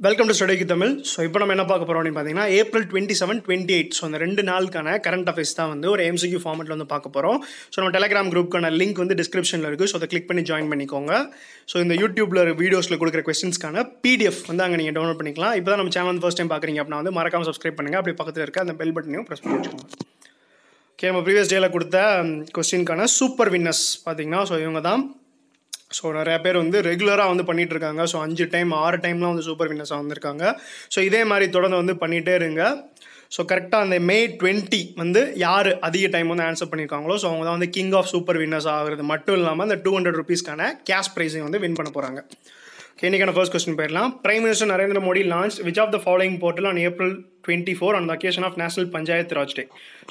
Welcome to ஸ்டடிக்கு தமிழ். So இப்போ நம்ம என்ன பார்க்க போகிறோம் அப்படின்னு பார்த்தீங்கன்னா April 27, 28. ஸோ அந்த 2 நாளுக்கான கரண்ட் அஃபேர்ஸ் தான் வந்து ஒரு MCQ ஃபார்மெட்டில் வந்து பார்க்க போகிறோம். ஸோ நம்ம டெலிகிராம் குரூப்புக்கான லிங்க் வந்து டிஸ்கிரிப்ஷனில் இருக்குது. ஸோ அதை கிளிக் பண்ணி ஜாயின் பண்ணிக்கோங்க. ஸோ இந்த யூடியூப்பில் வீடியோஸில் கொடுக்குற கொஸ்டின்ஸ்க்கான PDF வந்து அங்கே நீங்கள் டவுன்லோட் பண்ணிக்கலாம். இப்போ தான் நம்ம சேனல் வந்து ஃபர்ஸ்ட் டைம் பார்க்குறீங்க அப்படின்னா வந்து மறக்காமல் சப்ஸ்கிரைப் பண்ணுங்கள். அப்படி பக்கத்தில் இருக்க அந்த பெல் பட்டனையும் ப்ரெஸ் பண்ணி வச்சுக்கோங்க. ஓகே, நம்ம ப்ரீவியஸ் டேயில் கொடுத்த கொஸ்டின்கான சூப்பர் வின்னர்ஸ் பார்த்தீங்கன்னா ஸோ இவங்க தான். ஸோ நிறையா பேர் வந்து ரெகுலராக வந்து பண்ணிகிட்ருக்காங்க. ஸோ 5 டைம் 6 டைம்லாம் வந்து சூப்பர் வின்னர்ஸாக வந்திருக்காங்க. ஸோ இதே மாதிரி தொடர்ந்து வந்து பண்ணிகிட்டே இருங்க. ஸோ கரெக்டாக அந்த May 20 வந்து யார் அதிக டைம் வந்து ஆன்சர் பண்ணியிருக்காங்களோ ஸோ அவங்க தான் வந்து கிங் ஆஃப் சூப்பர் வின்னர்ஸ் ஆகிறது மட்டும் இல்லாமல் அந்த 200 rupeesக்கான கேஷ் ப்ரைஸையும் வந்து வின் பண்ண போகிறாங்க. இன்னைக்கான ஃபர்ஸ்ட் கொஸ்டின் போயிடலாம். Prime minister Narendra Modi launch which of the following portal on April 24 on the occasion of national panchayat Raj day.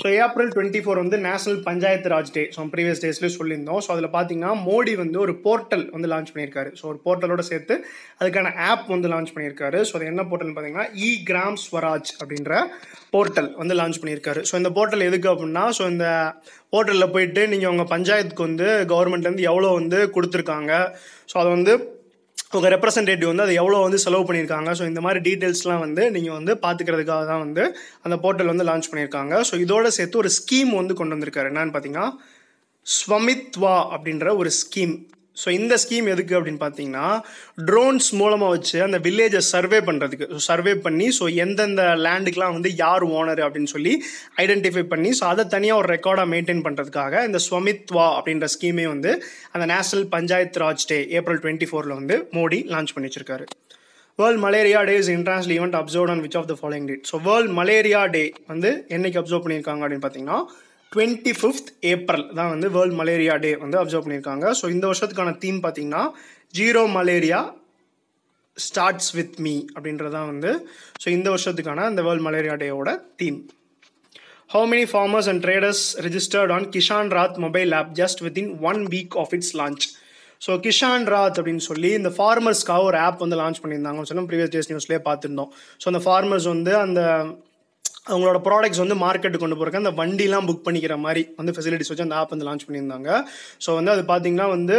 So April 24 வந்து national panchayat Raj day. So previous டேஸ்லேயே சொல்லியிருந்தோம். ஸோ அதில் பார்த்தீங்கன்னா மோடி வந்து ஒரு போர்ட்டல் வந்து லான்ச் பண்ணியிருக்காரு. ஸோ ஒரு போர்ட்டலோட சேர்த்து அதுக்கான ஆப் வந்து லான்ச் பண்ணியிருக்காரு. ஸோ அது என்ன போர்ட்டல்னு பார்த்தீங்கன்னா கிராம் ஸ்வராஜ் அப்படின்ற போர்ட்டல் வந்து லான்ச் பண்ணியிருக்காரு. ஸோ இந்த போர்ட்டல் எதுக்கு அப்படின்னா ஸோ இந்த போர்ட்டலில் போயிட்டு நீங்கள் உங்கள் பஞ்சாயத்துக்கு வந்து கவர்மெண்ட்லேருந்து எவ்வளோ வந்து கொடுத்துருக்காங்க, ஸோ அதை வந்து உங்கள் ரெப்ரசன்டேட்டிவ் வந்து அது எவ்வளோ வந்து செலவு பண்ணியிருக்காங்க, ஸோ இந்த மாதிரி டீட்டெயில்ஸ்லாம் வந்து நீங்கள் வந்து பார்த்துக்கிறதுக்காக தான் வந்து அந்த போர்ட்டல் வந்து லான்ச் பண்ணியிருக்காங்க. ஸோ இதோட சேர்த்து ஒரு ஸ்கீம் வந்து கொண்டு வந்திருக்காரு. என்னன்னு பார்த்தீங்கன்னா ஸ்வமித்வா அப்படின்ற ஒரு ஸ்கீம். ஸோ இந்த ஸ்கீம் எதுக்கு அப்படின்னு பார்த்தீங்கன்னா ட்ரோன்ஸ் மூலமாக வச்சு அந்த வில்லேஜை சர்வே பண்ணுறதுக்கு. ஸோ சர்வே பண்ணி ஸோ எந்தெந்த லேண்டுக்கெலாம் வந்து யார் ஓனர் அப்படின்னு சொல்லி ஐடென்டிஃபை பண்ணி ஸோ அதை தனியாக ஒரு ரெக்கார்டாக மெயின்டைன் பண்ணுறதுக்காக இந்த ஸ்வமித்வா அப்படின்ற ஸ்கீமே வந்து அந்த national panchayat Raj day April 24 வந்து மோடி லான்ச் பண்ணி வச்சிருக்காரு. World malaria day is international event observe on which of the following date. So world malaria day வந்து என்னைக்கு அப்சர்வ் பண்ணியிருக்காங்க அப்படின்னு பார்த்தீங்கன்னா 25th April தான் வந்து வேர்ல்ட் மலேரியா டே வந்து அப்சர்வ் பண்ணியிருக்காங்க. ஸோ இந்த வருஷத்துக்கான தீம் பார்த்தீங்கன்னா zero malaria starts with me அப்படின்றதான் வந்து ஸோ இந்த வருஷத்துக்கான அந்த வேர்ல்ட் மலேரியா டேயோட theme. How many farmers and traders registered on Kishan Rath mobile app just within 1 week of its launch? So Kisan Rath அப்படின்னு சொல்லி இந்த ஃபார்மர்ஸ்க்காக ஒரு ஆப் வந்து லான்ச் பண்ணியிருந்தாங்கன்னு சொல்லி ப்ரீவியஸ் டேஸ் நியூஸ்லேயே பார்த்துருந்தோம். ஸோ அந்த ஃபார்மர்ஸ் வந்து அந்த அவங்களோட ப்ராடக்ட்ஸ் வந்து மார்க்கெட்டுக்கு கொண்டு போகிறக்கு அந்த வண்டிலாம் புக் பண்ணிக்கிற மாதிரி வந்து ஃபெசிலிட்டிஸ் வச்சு அந்த ஆப் வந்து லான்ச் பண்ணியிருந்தாங்க. ஸோ வந்து அது பார்த்தீங்கன்னா வந்து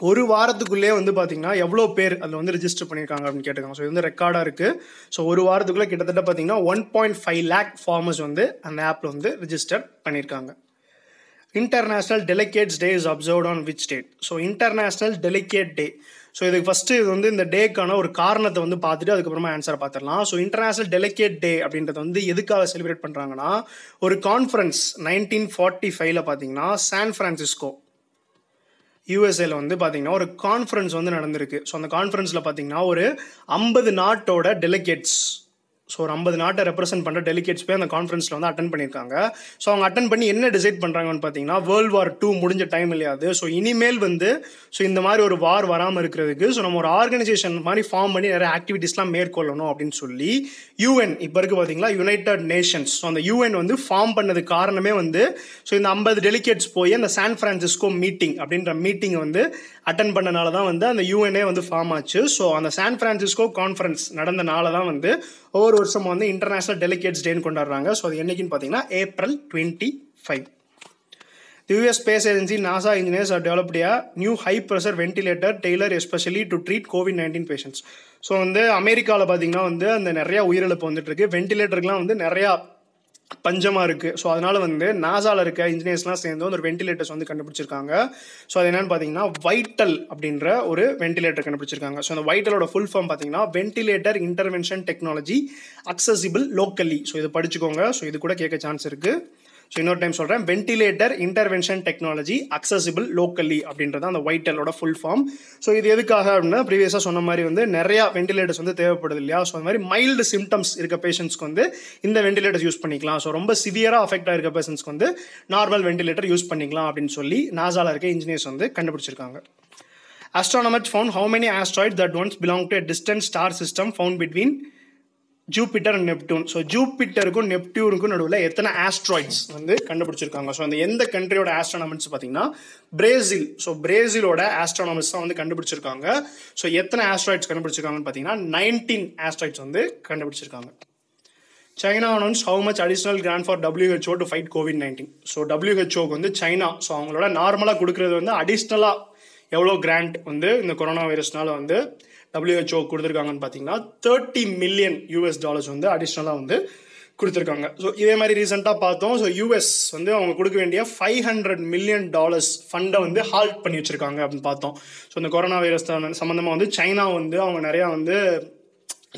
ஒரு வாரத்துக்குள்ளே வந்து பார்த்தீங்கன்னா எவ்வளோ பேர் அதில் வந்து ரிஜிஸ்டர் பண்ணியிருக்காங்க அப்படின்னு கேட்டிருக்காங்க. ஸோ இது வந்து ரெக்கார்டாக இருக்குது. ஸோ ஒரு வாரத்துக்குள்ளே கிட்டத்தட்ட பார்த்தீங்கன்னா 1.5 lakh ஃபார்மர்ஸ் வந்து அந்த ஆப்பில் வந்து ரிஜிஸ்டர் பண்ணியிருக்காங்க. International delegates day is observed on which date. So international delegate day. So இதுக்கு ஃபஸ்ட்டு இது வந்து இந்த டேக்கான ஒரு காரணத்தை வந்து பார்த்துட்டு அதுக்கப்புறமா ஆன்சரை பார்த்துடலாம். ஸோ இன்டர்நேஷ்னல் டெலிகேட் டே அப்படின்றது வந்து எதுக்காக செலிப்ரேட் பண்ணுறாங்கன்னா ஒரு கான்ஃபரன்ஸ் 1945 பார்த்தீங்கன்னா சான் ஃப்ரான்சிஸ்கோ USA வந்து பார்த்தீங்கன்னா ஒரு கான்ஃபரன்ஸ் வந்து நடந்திருக்கு. ஸோ அந்த கான்ஃபரன்ஸில் பார்த்தீங்கன்னா ஒரு 50 நாட்டோட டெலிகேட்ஸ், ஸோ ஒரு 50 நாட்டை ரெப்ரசென்ட் பண்ணுற டெலிகேட்ஸ் போய் அந்த கான்ஃபரன்ஸில் வந்து அட்டன் பண்ணியிருக்காங்க. ஸோ அவங்க அட்டன் பண்ணி என்ன டிசைட் பண்ணுறாங்கன்னு பார்த்தீங்கன்னா World War II முடிஞ்ச டைம் இல்லையாது. ஸோ இனிமேல் வந்து ஸோ இந்த மாதிரி ஒரு வார் வராமல் இருக்கிறதுக்கு ஸோ நம்ம ஒரு ஆர்கனைசேஷன் மாதிரி ஃபார்ம் பண்ணி நிறைய ஆக்டிவிட்டீஸ்லாம் மேற்கொள்ளணும் அப்படின்னு சொல்லி UN இப்போ இருக்குது பார்த்தீங்களா யுனைடெட் நேஷன்ஸ். ஸோ அந்த UN வந்து ஃபார்ம் பண்ணதுக்கு காரணமே வந்து ஸோ இந்த 50 டெலிகேட்ஸ் போய் அந்த சான் ஃப்ரான்சிஸ்கோ மீட்டிங் அப்படின்ற மீட்டிங்கை வந்து அட்டன் பண்ணனால தான் வந்து அந்த UN வந்து ஃபார்ம் ஆச்சு. ஸோ அந்த சான் ஃப்ரான்சிஸ்கோ கான்ஃபரன்ஸ் நடந்தனால தான் வந்து ஒவ்வொரு வருஷம் வந்து இன்டர்நேஷனல் டெலிகேட்ஸ் டேன்னு கொண்டாடுறாங்க. ஸோ அது என்னைக்குன்னு பார்த்தீங்கன்னா April 25. The US Space Agency NASA engineers have developed a new high pressure ventilator tailored especially to treat COVID-19 patients. So வந்து அமெரிக்காவில் பார்த்தீங்கன்னா வந்து அந்த நிறையா உயிரிழப்பு வந்துட்டு இருக்கு. வென்டிலேட்டருக்குலாம் வந்து நிறையா பஞ்சமாக இருக்குது. ஸோ அதனால் வந்து நாசாவில் இருக்க இன்ஜினியர்ஸ்லாம் சேர்ந்து ஒரு வென்டிலேட்டர்ஸ் வந்து கண்டுபிடிச்சிருக்காங்க. ஸோ அது என்னென்னு பார்த்தீங்கன்னா வைட்டல் அப்படின்ற ஒரு வென்டிலேட்டர் கண்டுபிடிச்சிருக்காங்க. ஸோ அந்த வைட்டலோட ஃபுல் ஃபார்ம் பார்த்தீங்கன்னா ventilator intervention technology accessible locally. So இது படிச்சுக்கோங்க. ஸோ இது கூட கேட்க சான்ஸ் இருக்குது. ஸோ இன்னொரு டைம் சொல்கிறேன், ventilator intervention technology accessible locally அப்படின்றது அந்த வைட்டலோட ஃபுல் ஃபார்ம். ஸோ இது எதுக்காக அப்படின்னா ப்ரீவியஸாக சொன்ன மாதிரி வந்து நிறையா வென்டிலேட்டர்ஸ் வந்து தேவைப்படுது இல்லையா. ஸோ அந்த மாதிரி மைல்டு சிம்டம்ஸ் இருக்க பேஷண்ட்ஸ்க்கு வந்து இந்த வென்டிலேட்டர்ஸ் யூஸ் பண்ணிக்கலாம். ஸோ ரொம்ப சிவியராக அஃபெக்ட் ஆகிருக்க பேஷண்ட்ஸ்க்கு வந்து நார்மல் வென்டிலேட்டர் யூஸ் பண்ணிக்கலாம் அப்படின்னு சொல்லி நாசாவில் இருக்க இன்ஜினியர்ஸ் வந்து கண்டுபிடிச்சிருக்காங்க. Astronomers found how many asteroids that once belonged to a distant star system found between Jupiter and Neptune. So ஜூபிட்டருக்கும் நெப்டியூனுக்கும் நடுவில் எத்தனை ஆஸ்ட்ராய்ட்ஸ் வந்து கண்டுபிடிச்சிருக்காங்க. ஸோ அந்த எந்த கண்ட்ரியோட ஆஸ்ட்ரானமர்ஸ் பார்த்தீங்கன்னா பிரேசில். ஸோ பிரேசிலோட ஆஸ்ட்ரானமர்ஸ் தான் வந்து கண்டுபிடிச்சிருக்காங்க. ஸோ எத்தனை ஆஸ்ட்ராய்ட்ஸ் கண்டுபிடிச்சிருக்காங்கன்னு பார்த்தீங்கன்னா 19 ஆஸ்ட்ராய்ட்ஸ் வந்து கண்டுபிடிச்சிருக்காங்க. China announce how much additional grant for WHO to fight COVID-19. So WHOக்கு வந்து சைனா ஸோ அவங்களோட நார்மலாக கொடுக்குறது வந்து அடிஷ்னலாக எவ்வளோ கிராண்ட் வந்து இந்த கொரோனா வைரஸ்னால வந்து WHO கொடுத்துருக்காங்கன்னு பார்த்தீங்கன்னா $30 மில்லியன் வந்து அடிஷ்னலாக வந்து கொடுத்துருக்காங்க. ஸோ இதே மாதிரி ரீசெண்டாக பார்த்தோம். ஸோ US வந்து அவங்க கொடுக்க வேண்டிய $500 மில்லியன் ஃபண்டை வந்து ஹால்ட் பண்ணி வச்சுருக்காங்க அப்படின்னு பார்த்தோம். ஸோ இந்த கொரோனா வைரஸ் சம்மந்தமாக வந்து சைனா வந்து அவங்க நிறையா வந்து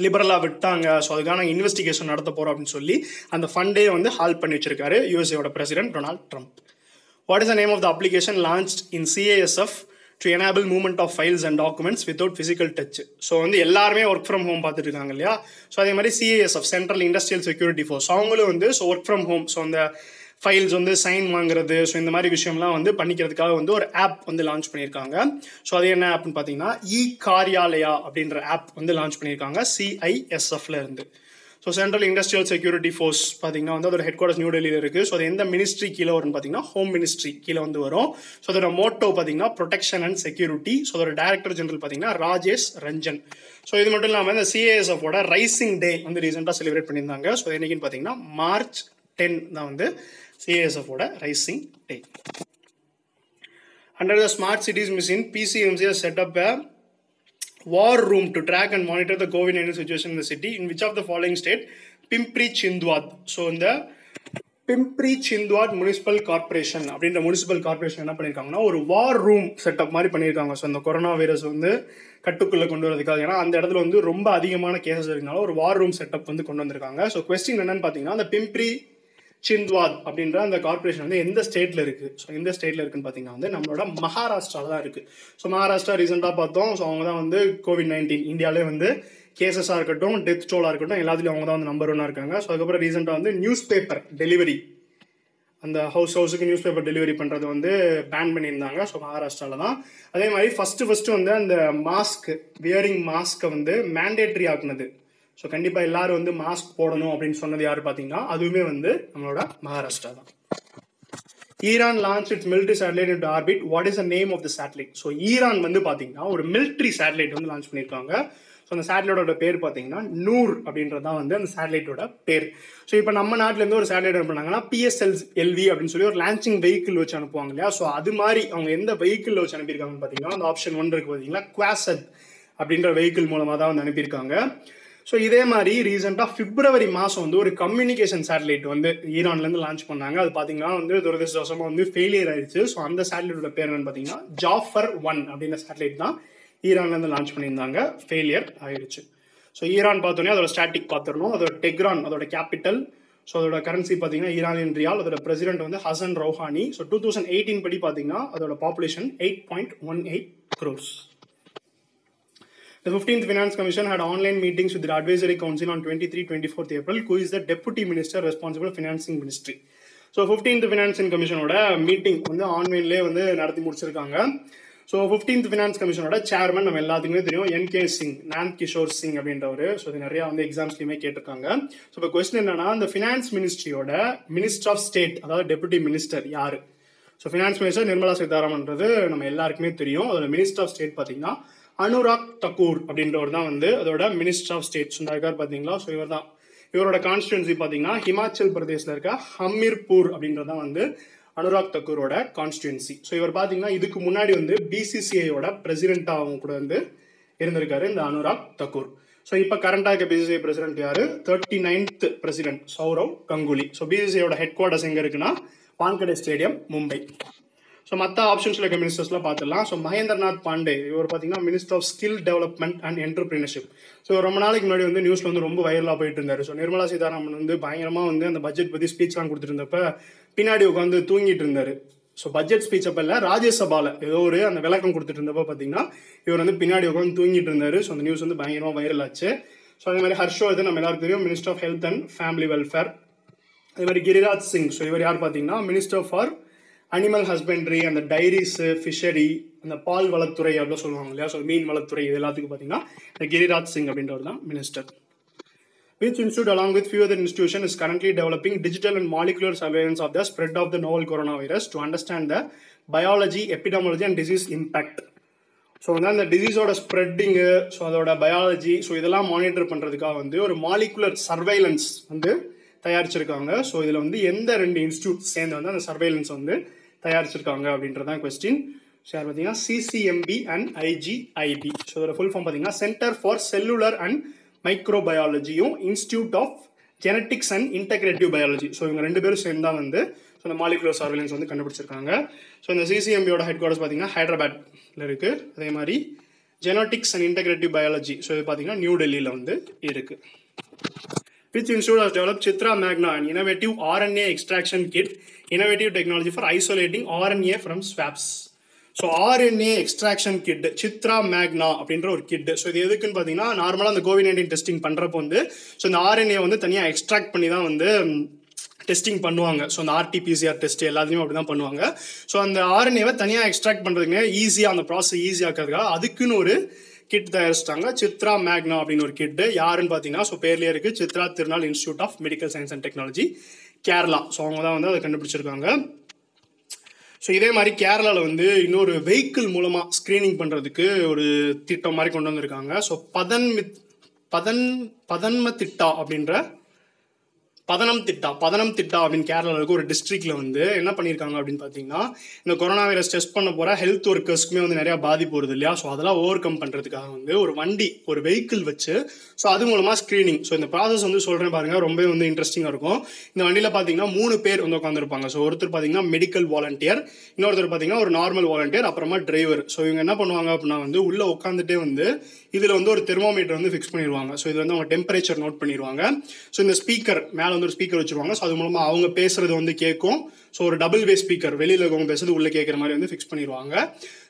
லிபரலாக விட்டாங்க. ஸோ அதுக்கான இன்வெஸ்டிகேஷன் நடத்த போகிறோம் அப்படின்னு சொல்லி அந்த ஃபண்டே வந்து ஹால்ட் பண்ணி வச்சிருக்காரு USA president Donald Trump. What is the name of the application launched in CASF to enable movement of files and documents without physical touch? So வந்து எல்லாருமே ஒர்க் ஃப்ரம் ஹோம் பார்த்துட்டு இருக்காங்க இல்லையா? ஸோ அதே மாதிரி CASF central industrial security force அவங்களும் வந்து so work from home, so அந்த ஃபைல்ஸ் வந்து சைன் வாங்குறது, ஸோ இந்த மாதிரி விஷயம்லாம் வந்து பண்ணிக்கிறதுக்காக வந்து ஒரு ஆப் வந்து லான்ச் பண்ணியிருக்காங்க. ஸோ அது என்ன ஆப்னு பார்த்தீங்கன்னா காரியாலயா அப்படின்ற ஆப் வந்து லான்ச் பண்ணியிருக்காங்க CISFல இருந்து. So central industrial security force பார்த்தீங்கன்னா வந்து அதோட ஹெட் குவார்ட்டர்ஸ் நியூ டெல்லியில் இருக்குது. ஸோ அது எந்த மினிஸ்ட்ரி கீழே வரும்னு பார்த்தீங்கன்னா ஹோம் மினிஸ்ட்ரி கீழே வந்து வரும். ஸோ அதோட மோட்டோ பார்த்தீங்கன்னா ப்ரொடெக்ஷன் அண்ட் செக்யூரிட்டி. ஸோ அதோட டைரக்டர் ஜெனரல் பார்த்தீங்கன்னா ராஜேஷ் ரஞ்சன். ஸோ இது மட்டும் இல்லாமல் இந்த CISFோட ரைசிங் டே வந்து ரீசெண்டாக செலிப்ரேட் பண்ணியிருந்தாங்க. ஸோ என்னைக்குன்னு பார்த்தீங்கன்னா March 10 தான் வந்து CISFோட raising day. Under the smart cities mission PCMC has set up a war room to track and monitor the COVID-19 situation in the city. In which of the following state? Pimpri Chindwad. So in the Pimpri Chindwad municipal corporation அப்படின்ற municipal corporation என்ன பண்ணியிருக்காங்கன்னா ஒரு வார் room setup மாதிரி பண்ணியிருக்காங்க. So இந்த corona virus வந்து கட்டுக்குள்ளே கொண்டு வரதுக்காக, ஏன்னா அந்த இடத்துல வந்து ரொம்ப அதிகமான கேசஸ் இருக்கனால ஒரு வார் ரூம் செட்டப் வந்து கொண்டு வந்திருக்காங்க. ஸோ கொஸ்டின் என்னன்னு பார்த்தீங்கன்னா அந்த பிம்ப்ரி சிந்த்வாத் அப்படின்ற அந்த கார்பரேஷன் வந்து எந்த ஸ்டேட்ல இருக்கு? ஸோ எந்த ஸ்டேட்ல இருக்குன்னு பார்த்தீங்கன்னா வந்து நம்மளோட மகாராஷ்டிரால தான் இருக்கு. ஸோ மகாராஷ்டிரா ரீசெண்டாக பார்த்தோம். ஸோ அவங்க தான் வந்து COVID-19 இந்தியாவிலே வந்து கேசஸாக இருக்கட்டும், டெத் டோலாக இருக்கட்டும், எல்லாத்துலேயும் அவங்க தான் வந்து நம்பர் 1 இருக்காங்க. ஸோ அதுக்கப்புறம் ரீசெண்டாக வந்து நியூஸ் பேப்பர் டெலிவரி, அந்த ஹவுஸுக்கு நியூஸ் பேப்பர் டெலிவரி பண்ணுறது வந்து பேன் பண்ணியிருந்தாங்க. ஸோ மகாராஷ்டிராவில் தான். அதே மாதிரி ஃபஸ்ட்டு வந்து அந்த வியரிங் மாஸ்க்கை வந்து மேண்டேட்ரி ஆக்குனது. ஸோ கண்டிப்பாக எல்லாரும் வந்து மாஸ்க் போடணும் அப்படின்னு சொன்னது யார் பார்த்தீங்கன்னா அதுவுமே வந்து நம்மளோட மகாராஷ்டிரா தான். Iran launch its military satellite into orbit. What is the name of the satellite? So Iran வந்து பார்த்தீங்கன்னா ஒரு மிலிட்ரி சேட்டலைட் வந்து லான்ச் பண்ணியிருக்காங்க. ஸோ அந்த சேட்டலைட்டோட பேர் பார்த்தீங்கன்னா நூர் அப்படின்றது தான் வந்து அந்த சேட்டலைட்டோட பேர். ஸோ இப்போ நம்ம நாட்டிலேருந்து ஒரு சேட்டலைட் அனுப்புனாங்கன்னா PSLV அப்படின்னு சொல்லி ஒரு லான்ச்சிங் வெஹிக்கிள் வச்சு அனுப்புவாங்க இல்லையா? ஸோ அது மாதிரி அவங்க எந்த வெஹிக்கிள் வச்சு அனுப்பியிருக்காங்கன்னு பார்த்தீங்கன்னா அந்த ஆப்ஷன் 1 இருக்கு பார்த்தீங்களா, குவாசட் அப்படின்ற வெஹிக்கிள் மூலமாக தான் வந்து அனுப்பியிருக்காங்க. ஸோ இதே மாதிரி ரீசெண்டாக February மாதம் வந்து ஒரு கம்யூனிகேஷன் சேட்டலைட் வந்து ஈரான்லேருந்து லான்ச் பண்ணாங்க. அது பார்த்தீங்கன்னா வந்து துரதிருஷ்டவசமாக வந்து ஃபெயிலியர் ஆயிடுச்சு. ஸோ அந்த சேட்டலைட்டோட பேர் என்னன்னு பார்த்தீங்கன்னா ஜாஃபர் 1 அப்படின்ற சேட்டலைட் தான் ஈரான்லேருந்து லான்ச் பண்ணியிருந்தாங்க. ஃபெயிலியர் ஆயிடுச்சு. ஸோ ஈரான் பார்த்தோன்னே அதோட ஸ்டாட்டிக் பார்த்துடணும். அதோட டெக்ரான் அதோட கேபிட்டல். ஸோ அதோட கரன்சி பார்த்தீங்கன்னா ஈரானியன் ரியால். அதோட பிரசிடென்ட் வந்து ஹசன் ரௌஹானி. ஸோ 2018 படி பார்த்தீங்கன்னா அதோட population 8.18 crores. The 15th Finance Commission had online meetings with the Advisory Council on 23-24 April. Who is the Deputy Minister responsible for Financing Ministry? So 15th Finance Commissionoட meeting வந்து ஆன்லைன்லேயே வந்து நடத்தி முடிச்சிருக்காங்க. ஸோ 15th Finance Commissionoட சேர்மன் நம்ம எல்லாத்துக்குமே தெரியும் NK Singh, Nand Kishore Singh அப்படின்றவர். ஸோ இது நிறையா வந்து எக்ஸாம்ஸ்லையுமே கேட்டிருக்காங்க. ஸோ இப்போ கொஸ்டின் என்னன்னா இந்த ஃபினான்ஸ் மினிஸ்ட்ரியோட மினிஸ்டர் ஆஃப் ஸ்டேட், அதாவது டெபுட்டி மினிஸ்டர் யாரு? ஸோ ஃபினான்ஸ் மினிஸ்டர் நிர்மலா சீதாராமன்றது நம்ம எல்லாருக்குமே தெரியும். அதோட மினிஸ்டர் ஆஃப் ஸ்டேட் பார்த்தீங்கன்னா அனுராக் தக்கூர் அப்படின்றவர் தான் வந்து அதோட மினிஸ்டர் ஆஃப் ஸ்டேட். இருக்கார் பார்த்தீங்களா? ஸோ இவர் தான். இவரோட கான்ஸ்டிடுவன்சி பார்த்தீங்கன்னா ஹிமாச்சல் பிரதேசில் இருக்க ஹமீர்பூர் அப்படின்றது தான் வந்து அனுராக் தக்கூரோட கான்ஸ்டிடுவன்சி. ஸோ இவர் பார்த்தீங்கன்னா இதுக்கு முன்னாடி வந்து BCCIயோட பிரசிடென்ட்டாக அவங்க கூட வந்து இருந்திருக்காரு இந்த அனுராக் தக்கூர். ஸோ இப்போ கரண்டாக இருக்க BCCI பிரசிடென்ட் யாரு? 39th president Sourav Ganguly. So BCCIயோட ஹெட் குவார்ட்டர்ஸ் எங்கே இருக்குன்னா வான்கடே ஸ்டேடியம், மும்பை. ஸோ மற்ற ஆப்ஷன்ஸில் இருக்க மினிஸ்டர்ஸ்லாம் பார்த்துடலாம். ஸோ மகேந்திரநாத் பாண்டே இவர் பார்த்தீங்கன்னா minister of skill development and entrepreneurship. So ரொம்ப நாளைக்கு முன்னாடி வந்து நியூஸில் வந்து ரொம்ப வைரலாக போயிட்டு இருந்தார். ஸோ நிர்மலா சீதாராமன் வந்து பயங்கரமாக வந்து அந்த பட்ஜெட் பற்றி ஸ்பீச்லாம் கொடுத்துட்டு இருந்தப்ப பின்னாடி உட்காந்து தூங்கிட்டு இருந்தார். ஸோ பட்ஜெட் ஸ்பீச் அப்போ இல்லை, ராஜ்யசபாவில் ஏதோ ஒரு அந்த விளக்கம் கொடுத்துட்டு இருந்தப்போ பார்த்தீங்கன்னா இவர் வந்து பின்னாடி உட்காந்து தூங்கிட்டு இருந்தார். ஸோ அந்த நியூஸ் வந்து பயங்கரமாக வைரல் ஆச்சு. ஸோ அதே மாதிரி ஹர்ஷ்வர்தன் நம்ம எல்லாருக்கும் தெரியும், minister of health and family welfare. அதே மாதிரி கிரிராஜ் சிங். ஸோ இவர் யார் பார்த்தீங்கன்னா மினிஸ்டர் ஃபார் அனிமல் ஹஸ்பண்ட்ரி, அந்த டைரிஸ், ஃபிஷரி, அந்த பால் வளத்துறை அப்படின்னு சொல்லுவாங்க இல்லையா? ஸோ மீன் வளத்துறை இது எல்லாத்துக்கும் பார்த்தீங்கன்னா கிரிராஜ் சிங் அப்படின்றவர் தான் minister. Which institute along with few other institutions is currently developing digital and molecular surveillance of the spread of the novel coronavirus to understand the biology, epidemiology and disease impact? So வந்து அந்த டிசீஸோட ஸ்ப்ரெட்டிங்கு, so அதோட biology, so இதெல்லாம் monitor பண்ணுறதுக்காக வந்து ஒரு molecular surveillance வந்து தயாரிச்சிருக்காங்க. So இதில் வந்து எந்த 2 இன்ஸ்டியூட் சேர்ந்து வந்து அந்த சர்வைலன்ஸ் வந்து தயாரிச்சிருக்காங்க அப்படின்றதான் கொஸ்டின். ஸோ யார் பார்த்தீங்கன்னா சிசிஎம்பி அண்ட் ஐஜிஐபி. ஸோ இதோட ஃபுல் ஃபார்ம் பார்த்தீங்கன்னா சென்டர் ஃபார் செல்லுலர் அண்ட் மைக்ரோபயாலஜியும் institute of genetics and integrative biology. So இவங்க 2 பேரும் சேர்ந்து தான் வந்து ஸோ இந்த மாலிகுலர் சர்வேலன்ஸ் வந்து கண்டுபிடிச்சிருக்காங்க. ஸோ இந்த சிசிஎம்பியோட ஹெட் குவார்ட்டர்ஸ் பார்த்தீங்கன்னா ஹைதராபாத்தில் இருக்குது. அதே மாதிரி genetics and integrative biology so இது பார்த்தீங்கன்னா நியூ டெல்லியில் வந்து இருக்குது. Which institute has developed Chitra Magna, an innovative RNA extraction kit, innovative technology for isolating RNA from swabs. So RNA extraction kit Chitra மேக்னா அப்படின்ற ஒரு கிட். ஸோ இது எதுக்குன்னு பார்த்தீங்கன்னா நார்மலாக அந்த COVID-19 டெஸ்டிங் பண்ணுறப்போ வந்து ஸோ இந்த RNA வந்து தனியாக எக்ஸ்ட்ராக்ட் பண்ணி தான் வந்து டெஸ்டிங் பண்ணுவாங்க. ஸோ அந்த RT-PCR டெஸ்ட் எல்லாத்தையும் அப்படி தான் பண்ணுவாங்க. ஸோ அந்த RNAவை தனியாக எக்ஸ்ட்ராக்ட் பண்ணுறதுக்கு ஈஸியாக அந்த ப்ராசஸ் ஈஸியாக்கிறதுக்காக அதுக்குன்னு ஒரு கிட் தயாரிச்சிட்டாங்க. சித்ரா மேக்னா அப்படின்னு ஒரு கிட். யாருன்னு பார்த்தீங்கன்னா ஸோ பேர்லேயே இருக்குது Chitra Thirunal institute of medical science and technology Kerala. So அவங்க தான் வந்து அதை கண்டுபிடிச்சிருக்காங்க. ஸோ இதே மாதிரி கேரளாவில் வந்து இன்னொரு வெஹிக்கிள் மூலமாக ஸ்க்ரீனிங் பண்ணுறதுக்கு ஒரு திட்டம் மாதிரி கொண்டு வந்திருக்காங்க. ஸோ பதன்மதிட்டா அப்படின்ற பதனம் திட்டா அப்படின்னு கேரளாவில் இருக்க ஒரு டிஸ்ட்ரிக்ட்ல வந்து என்ன பண்ணியிருக்காங்க அப்படின்னு பார்த்தீங்கன்னா இந்த கொரோனா வைரஸ் டெஸ்ட் பண்ண போகிற ஹெல்த் ஒர்க்கர்ஸ்க்குமே வந்து நிறையா பாதிப்பு வருது இல்லையா. ஸோ அதெல்லாம் ஓவர் கம் பண்ணுறதுக்காக வந்து ஒரு வண்டி ஒரு வெஹிக்கிள் வச்சு ஸோ அது மூலமாக ஸ்க்ரீனிங். ஸோ இந்த ப்ராசஸ் வந்து சொல்கிறேன் பாருங்கள், ரொம்ப வந்து இன்ட்ரெஸ்டிங்காக இருக்கும். இந்த வண்டியில் பார்த்தீங்கன்னா 3 பேர் வந்து உட்காந்துருப்பாங்க. ஸோ ஒருத்தர் பார்த்தீங்கன்னா மெடிக்கல் வாலண்டியர், இன்னொருத்தர் பார்த்தீங்கன்னா ஒரு நார்மல் வாலண்டியர், அப்புறமா டிரைவர். ஸோ இவங்க என்ன பண்ணுவாங்க அப்படின்னா வந்து உள்ளே உட்காந்துட்டே வந்து இதில் வந்து ஒரு தெர்மோமீட்டர் வந்து ஃபிக்ஸ் பண்ணிடுவாங்க. ஸோ இது வந்து அவங்க டெம்பரேச்சர் நோட் பண்ணிடுவாங்க. ஸோ இந்த ஸ்பீக்கர் மேலே வந்து ஒரு ஸ்பீக்கர் வச்சுருவாங்க. ஸோ அது மூலமாக அவங்க பேசுறது வந்து கேட்கும். ஸோ ஒரு டபுள் வே ஸ்பீக்கர் வெளியில் இருக்கவங்க பேசுறது உள்ளே கேட்குற மாதிரி வந்து ஃபிக்ஸ் பண்ணிடுவாங்க.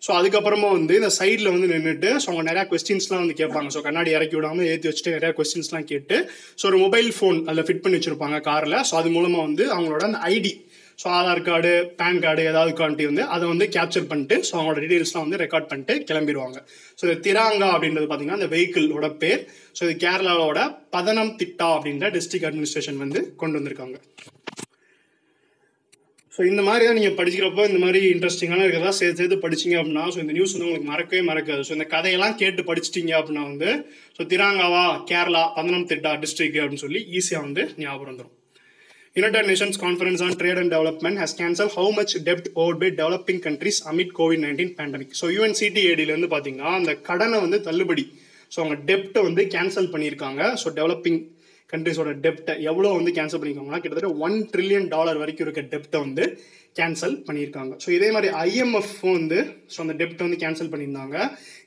ஸோ அதுக்கப்புறமா வந்து இந்த சைடில் வந்து நின்றுட்டு ஸோ அவங்க நிறையா கொஸ்டின்ஸ்லாம் வந்து கேட்பாங்க. ஸோ கண்ணாடி இறக்கி விடாமல் ஏற்றி வச்சுட்டு நிறையா கொஸ்டின்ஸ்லாம் கேட்டு ஸோ ஒரு மொபைல் ஃபோன் அதில் ஃபிட் பண்ணி வச்சுருப்பாங்க காரில். ஸோ அது மூலமாக வந்து அவங்களோட அந்த ID so Aadhaar card PAN card ஏதாவது காண்டி வந்து அதை வந்து கேப்சர் பண்ணிட்டு ஸோ அவங்களோட டீட்டெயில்ஸ்லாம் வந்து ரெக்கார்ட் பண்ணிட்டு கிளம்பிடுவாங்க. ஸோ இந்த திராங்கா அப்படின்றது பார்த்தீங்கன்னா இந்த வெஹிக்கிளோட பேர். ஸோ இது கேரளாவோட பதனம் திட்டா அப்படின்ற டிஸ்ட்ரிக்ட் அட்மினிஸ்ட்ரேஷன் வந்து கொண்டு வந்திருக்காங்க. ஸோ இந்த மாதிரி தான் நீங்கள் படிக்கிறப்போ இந்த மாதிரி இன்ட்ரெஸ்டிங்கான இருக்கிறதா சேர்த்து படிச்சிங்க அப்படின்னா ஸோ இந்த நியூஸ் வந்து உங்களுக்கு மறக்கவே மறக்காது. ஸோ இந்த கதையெல்லாம் கேட்டு படிச்சிட்டிங்க அப்படின்னா வந்து ஸோ திராங்காவா கேரளா பதனம் திட்டா டிஸ்ட்ரிக்ட் அப்படின்னு சொல்லி ஈஸியாக வந்து ஞாபகம் வந்துடும். United Nations Conference on Trade and Development has cancelled how much debt owed by developing countries amid COVID-19 pandemic. So UNCTAD-லேருந்து பார்த்தீங்கன்னா அந்த கடனை வந்து தள்ளுபடி ஸோ அவங்க டெப்ட்டை வந்து கேன்சல் பண்ணியிருக்காங்க. ஸோ டெவலப்பிங் கண்ட்ரிஸோட டெப்ட்டை எவ்வளோ வந்து கேன்சல் பண்ணியிருக்காங்கன்னா கிட்டத்தட்ட $1 trillion வரைக்கும் இருக்க டெப்ட்டை வந்து கேன்சல் பண்ணியிருக்காங்க. ஸோ இதே மாதிரி IMF வந்து ஸோ அந்த டெப்ட்டை வந்து கேன்சல் பண்ணியிருந்தாங்க.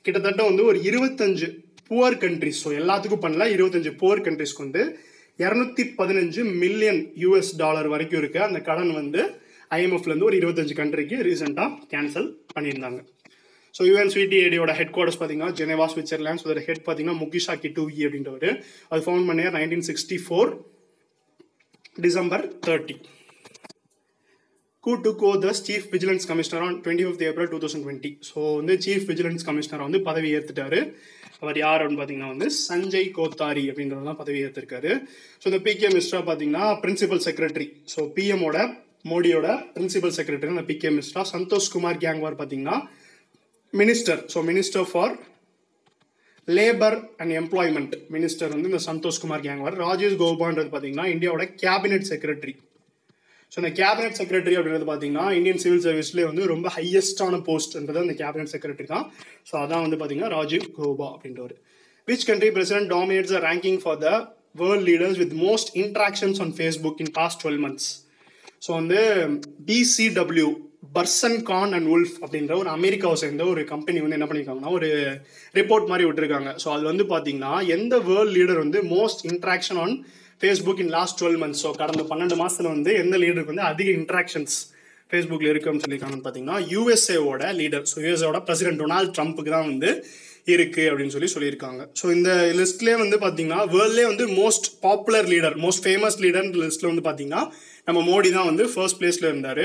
கிட்டத்தட்ட வந்து ஒரு 25 புவர் கண்ட்ரிஸ் ஸோ எல்லாத்துக்கும் பண்ணல 25 புவர் கண்ட்ரிஸ்க்கு வந்து $215 மில்லியன் வரைக்கும் இருக்கு அந்த கடன் வந்து IMF-லேருந்து ஒரு 25 கண்ட்ரிக்கு ரீசெண்டாக கேன்சல் பண்ணியிருந்தாங்க. ஸோ UNCTAD-யோட ஹெட் குவார்ட்டர்ஸ் பார்த்தீங்கன்னா ஜெனேவா ஸ்விட்சர்லாந்து. ஸோ அதோட ஹெட் பார்த்தீங்கன்னா முகிஷாக்கி டூகி அப்படின்றவர். அது ஃபவுண்ட் பண்ணிய 1964 December 30. Who took over as Chief Vigilance Commissioner on 25th April 2020. So வந்து சீஃப் விஜிலன்ஸ் கமிஷனர் வந்து பதவி ஏற்றுட்டாரு. அவர் யார் அப்படின்னு பார்த்தீங்கன்னா வந்து சஞ்சய் கோத்தாரி அப்படின்றவர் தான் பதவி ஏற்றிருக்காரு. ஸோ இந்த PK மிஸ்ரா பார்த்தீங்கன்னா பிரின்சிபல் செக்ரட்டரி. ஸோ பிஎம்மோட மோடியோட பிரின்சிபல் செக்ரட்டரி அந்த PK மிஸ்ரா. சந்தோஷ் குமார் கேங்வார் பார்த்தீங்கன்னா minister. So minister for labour and employment minister வந்து இந்த சந்தோஷ் குமார் கேங்வார். ராஜேஷ் கௌபான்றது பார்த்தீங்கன்னா இந்தியாவோட கேபினெட் செக்ரட்டரி. ஸோ இந்த கேபினெட் செக்ரட்டரி அப்படின்றது பார்த்தீங்கன்னா இந்தியன் சிவில் சர்வீஸ்லேயே வந்து ரொம்ப ஹையஸ்டான போஸ்ட்ன்றது அந்த கேபினெட் செக்ரட்டரி தான். ஸோ அதான் வந்து பார்த்தீங்கன்னா ராஜீவ் கௌபா அப்படின்றவர். Which country president dominates the ranking for the world leaders with most interactions on Facebook in past 12 months. So வந்து BCW Burson Cohn and Wolfe அப்படின்ற ஒரு அமெரிக்காவை சேர்ந்த ஒரு கம்பெனி வந்து என்ன பண்ணியிருக்காங்கன்னா ஒரு ரிப்போர்ட் மாதிரி விட்டுருக்காங்க. ஸோ அது வந்து பார்த்தீங்கன்னா எந்த வேர்ல்ட் லீடர் வந்து most interaction on Facebook in last 12 months. So கடந்த 12 மாதத்தில் வந்து எந்த லீடருக்கு வந்து அதிக இன்ட்ராக்ஷன்ஸ் ஃபேஸ்புக்கில் இருக்குன்னு சொல்லியிருக்காங்கன்னு பார்த்தீங்கன்னா USA-வோட லீடர். ஸோ USA-வோட பிரசிடென்ட் டொனால்ட் ட்ரம்ப்புக்கு தான் வந்து இருக்குது அப்படின்னு சொல்லியிருக்காங்க. ஸோ இந்த லிஸ்ட்லேயே வந்து பார்த்தீங்கன்னா வேர்ல்ட்லேயே வந்து most popular leader most famous leader லிஸ்ட்டில் வந்து பார்த்தீங்கன்னா நம்ம மோடி தான் வந்து ஃபர்ஸ்ட் பிளேஸில் இருந்தார்.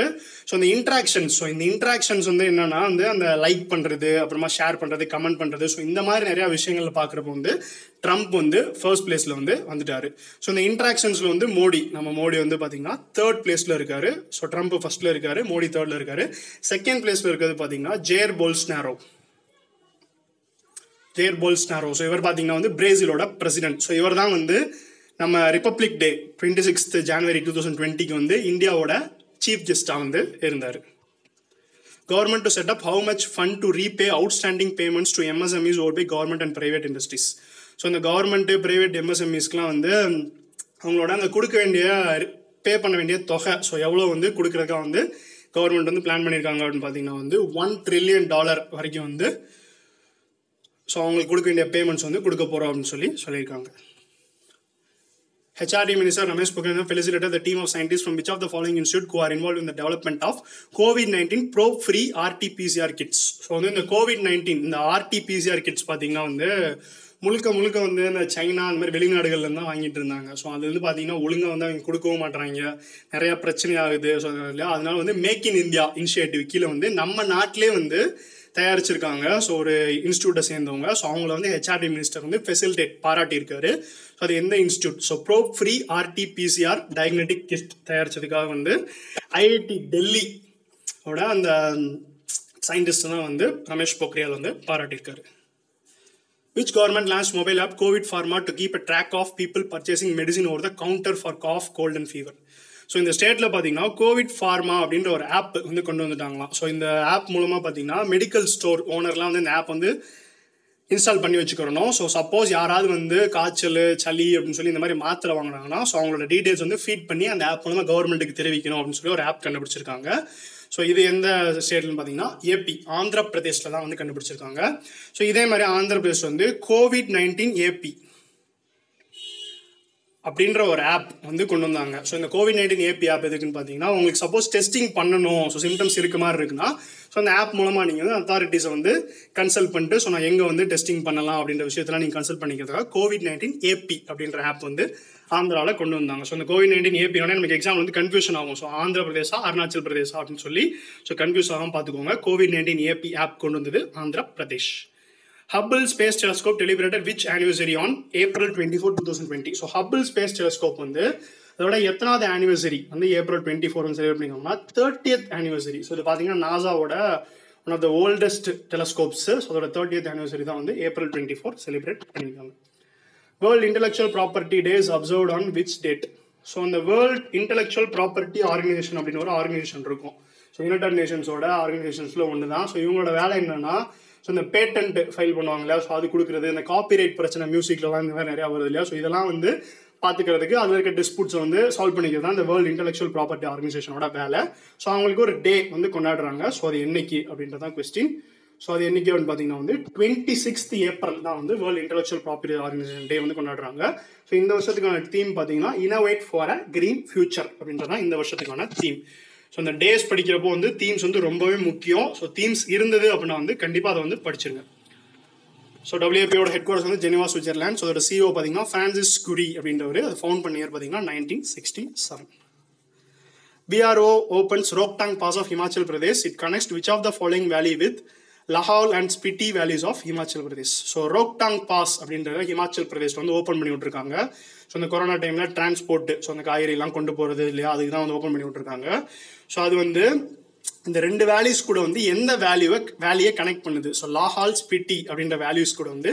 ஸோ இந்த இன்ட்ராக்ஷன்ஸ் வந்து என்னென்னா வந்து அந்த லைக் பண்ணுறது அப்புறமா ஷேர் பண்ணுறது கமெண்ட் பண்ணுறது ஸோ இந்த மாதிரி நிறையா விஷயங்கள் பார்க்குறப்போ வந்து ட்ரம்ப் வந்து ஃபர்ஸ்ட் பிளேஸில் வந்து வந்துட்டார். ஸோ இந்த இன்ட்ராக்ஷன்ஸில் வந்து நம்ம மோடி வந்து பார்த்தீங்கன்னா 3rd பிளேஸில் இருக்கார். ஸோ ட்ரம்ப் ஃபர்ஸ்ட்டில் இருக்கார், மோடி 3rd இருக்கார். 2nd பிளேஸில் இருக்கிறது பார்த்தீங்கன்னா ஜேர் போல்ஸ்னாரோ. ஸோ இவர் பார்த்தீங்கன்னா வந்து பிரேசிலோட பிரசிடென்ட். ஸோ இவர் தான் வந்து நம்ம ரிப்பப்ளிக் டே 26th January 2020 வந்து இந்தியாவோட சீஃப் கெஸ்டாக வந்து இருந்தார். Government to set up how much fund to repay outstanding payments to MSMEs owed by government and private industries. So இந்த கவர்மெண்ட்டு ப்ரைவேட் எம்எஸ்எம்இஸ்க்குலாம் வந்து அவங்களோட அந்த கொடுக்க வேண்டிய பே பண்ண வேண்டிய தொகை ஸோ எவ்வளோ வந்து கொடுக்குறதுக்காக வந்து கவர்மெண்ட் வந்து பிளான் பண்ணியிருக்காங்க அப்படின்னு பார்த்தீங்கன்னா வந்து $1 trillion வரைக்கும் வந்து ஸோ அவங்களுக்கு கொடுக்க வேண்டிய பேமெண்ட்ஸ் வந்து கொடுக்க போகிறோம் அப்படின்னு சொல்லியிருக்காங்க. HRD Minister Ramesh Pokhriyal felicitated the team of scientists from which of the following institute who are involved in the development of COVID-19 probe-free RT-PCR kits. So வந்து இந்த COVID-19 இந்த RT-PCR kits பார்த்தீங்கன்னா வந்து முழுக்க வந்து இந்த சைனா அந்த மாதிரி வெளிநாடுகள்ல தான் வாங்கிட்டு இருந்தாங்க. ஸோ அது வந்து பார்த்தீங்கன்னா ஒழுங்காக வந்து அவங்க கொடுக்கவும் மாட்டுறாங்க, நிறையா பிரச்சனை ஆகுது. ஸோ அதனால வந்து மேக் இன் இந்தியா இனிஷியேட்டிவ் கீழே வந்து நம்ம நாட்டிலே வந்து தயாரிச்சிருக்காங்க. ஸோ ஒரு இன்ஸ்டியூட்டை சேர்ந்தவங்க. ஸோ அவங்கள வந்து HRD மினிஸ்டர் வந்து ஃபெசிலிட்டேட் பாராட்டியிருக்காரு. ஸோ அது எந்த institute? So probe free RT-PCR diagnostic kit தயாரிச்சதுக்காக வந்து IIT டெல்லியோட அந்த சயின்டிஸ்ட் தான் வந்து ரமேஷ் பொக்ரியால் வந்து பாராட்டியிருக்காரு. Which government launched mobile app COVID Pharma to keep a track of people purchasing medicine over the counter for cough, cold and fever? So இந்த ஸ்டேட்டில் பார்த்தீங்கன்னா Covid pharma அப்படின்ற ஒரு ஆப் வந்து கொண்டு வந்துட்டாங்களாம். ஸோ இந்த ஆப் மூலமாக பார்த்தீங்கன்னா மெடிக்கல் ஸ்டோர் ஓனர்லாம் வந்து இந்த ஆப் வந்து இன்ஸ்டால் பண்ணி வச்சுக்கிறணும். ஸோ சப்போஸ் யாராவது வந்து காய்ச்சல், சளி அப்படின்னு சொல்லி இந்த மாதிரி மாத்திரை வாங்குறாங்கன்னா ஸோ அவங்களோட டீட்டெயில்ஸ் வந்து ஃபீட் பண்ணி அந்த ஆப் மூலமாக கவர்மெண்ட்டுக்கு தெரிவிக்கணும் அப்படின்னு சொல்லி ஒரு ஆப் கண்டுபிடிச்சிருக்காங்க. ஸோ இது எந்த ஸ்டேட்லன்னு பார்த்தீங்கன்னா AP ஆந்திர பிரதேஷில் தான் வந்து கண்டுபிடிச்சிருக்காங்க. ஸோ இதே மாதிரி ஆந்திர பிரதேஷ் வந்து COVID-19 AP அப்படின்ற ஒரு ஆப் வந்து கொண்டு வந்தாங்க. ஸோ இந்த COVID-19 AP ஆப் எதுக்குன்னு பார்த்தீங்கன்னா உங்களுக்கு சப்போஸ் டெஸ்டிங் பண்ணணும், ஸோ சிம்டம்ஸ் இருக்க மாதிரி இருக்குன்னா ஸோ அந்த ஆப் மூலமாக நீங்கள் வந்து அத்தாரிட்டிஸை வந்து கன்சல்ட் பண்ணிட்டு ஸோ நான் எங்கே வந்து டெஸ்டிங் பண்ணலாம் அப்படின்ற விஷயத்தெல்லாம் நீங்கள் கன்சல்ட் பண்ணிக்கிறதுக்காக COVID-19 AP அப்படின்ற ஆப் வந்து ஆந்திராவில் கொண்டு வந்தாங்க. ஸோ இந்த COVID-19 AP நமக்கு எக்ஸாம் வந்து கன்ஃபியூஷன் ஆகும். ஸோ ஆந்திர பிரதேசா அருணாச்சல் பிரதேசா அப்படின்னு சொல்லி ஸோ கன்ஃபியூஸ் ஆகாமல் பார்த்துக்கோங்க. COVID-19 AP ஆப் கொண்டு வந்தது Andhra Pradesh. Hubble Space Telescope celebrated which anniversary on April 24, 2020? So Hubble Space Telescope வந்து அதோட எத்தனாவது ஆனிவர்சரி வந்து April 24 வந்து செலிப்ரேட் பண்ணிக்கோங்கன்னா 30th ஆனிவர்சரி. ஸோ இது பார்த்தீங்கன்னா நாசாவோட one of the oldest telescopes. So அதோட 30th ஆனிவர்சரி தான் வந்து April 24 செலிப்ரேட் பண்ணியிருக்காங்க. World intellectual property day is observed on which date? So இந்த வேர்ல்ட் இன்டெலெக்சுவல் ப்ராப்பர்ட்டி ஆர்கனைசேஷன் அப்படின்னு ஒரு ஆர்கனைசேஷன் இருக்கும். ஸோ யுனைடெட் நேஷன்ஸோட ஆர்கனைசேஷன்ஸில் ஒன்று தான். ஸோ இவங்களோட வேலை என்னன்னா ஸோ இந்த பேட்டன்ட் ஃபைல் பண்ணுவாங்க இல்லையா, ஸோ அது கொடுக்குறது, இந்த காப்பிரைட் பிரச்சனை மியூசிக்லாம் இந்த மாதிரி நிறையா வருது இல்லையா, ஸோ இதெல்லாம் வந்து பார்த்துக்கிறதுக்கு அதில் இருக்க டிஸ்பியூட்ஸை வந்து சால்வ் பண்ணிக்கிறது தான் இந்த வேர்ல்டு இன்டெலெக்சுவல் ப்ராப்பர்ட்டி ஆர்கனைசேஷனோட வேலை. ஸோ அவங்களுக்கு ஒரு டே வந்து கொண்டாடுறாங்க. ஸோ அது என்னைக்கு அப்படின்றதான் கொஸ்டின். ஸோ அது என்னைக்கு அப்படின்னு பார்த்தீங்கன்னா வந்து 26th ஏப்ரல் தான் வந்து வேர்ல்டு இன்டெலெக்சுவல் ப்ராப்பர்ட்டி ஆர்கனைசேஷன் டே வந்து கொண்டாடுறாங்க. ஸோ இந்த வருஷத்துக்கான தீம் பார்த்தீங்கன்னா innovate for a green future அப்படின்றதான் இந்த வருஷத்துக்கான தீம். ஸோ இந்த டேஸ் படிக்கிறப்போ வந்து தீம்ஸ் வந்து ரொம்பவே முக்கியம். ஸோ தீம்ஸ் இருந்தது அப்படின்னா வந்து கண்டிப்பாக அதை வந்து படிச்சிருங்க. ஸோ WIPயோட ஹெட் குவார்ட்டர்ஸ் வந்து ஜெனிவா, சுவிட்சர்லாந்து. ஸோ அதோட CEO பார்த்தீங்கன்னா ஃப்ரான்சிஸ் குரி அப்படின்றவர். அது ஃபவுண்ட் பண்ண இயர் பார்த்தீங்கன்னா 1967. BRO opens Rohtang Pass of Himachal Pradesh. It connects which of the following valley with Lahaul and Spiti valleys of Himachal Pradesh? So Rohtang pass அப்படின்றத ஹிமாச்சல் பிரதேஷ் வந்து open பண்ணி விட்டுருக்காங்க. ஸோ இந்த கொரோனா டைமில் டிரான்ஸ்போர்ட், ஸோ அந்த காய்கறிலாம் கொண்டு போகிறது இல்லையா, அதுக்கு தான் வந்து ஓப்பன் பண்ணி விட்டுருக்காங்க. ஸோ அது வந்து இந்த ரெண்டு வேல்யூஸ் கூட வந்து எந்த வேல்யூயை கனெக்ட் பண்ணுது? ஸோ லாஹால், ஸ்பிட்டி அப்படின்ற வேல்யூஸ் கூட வந்து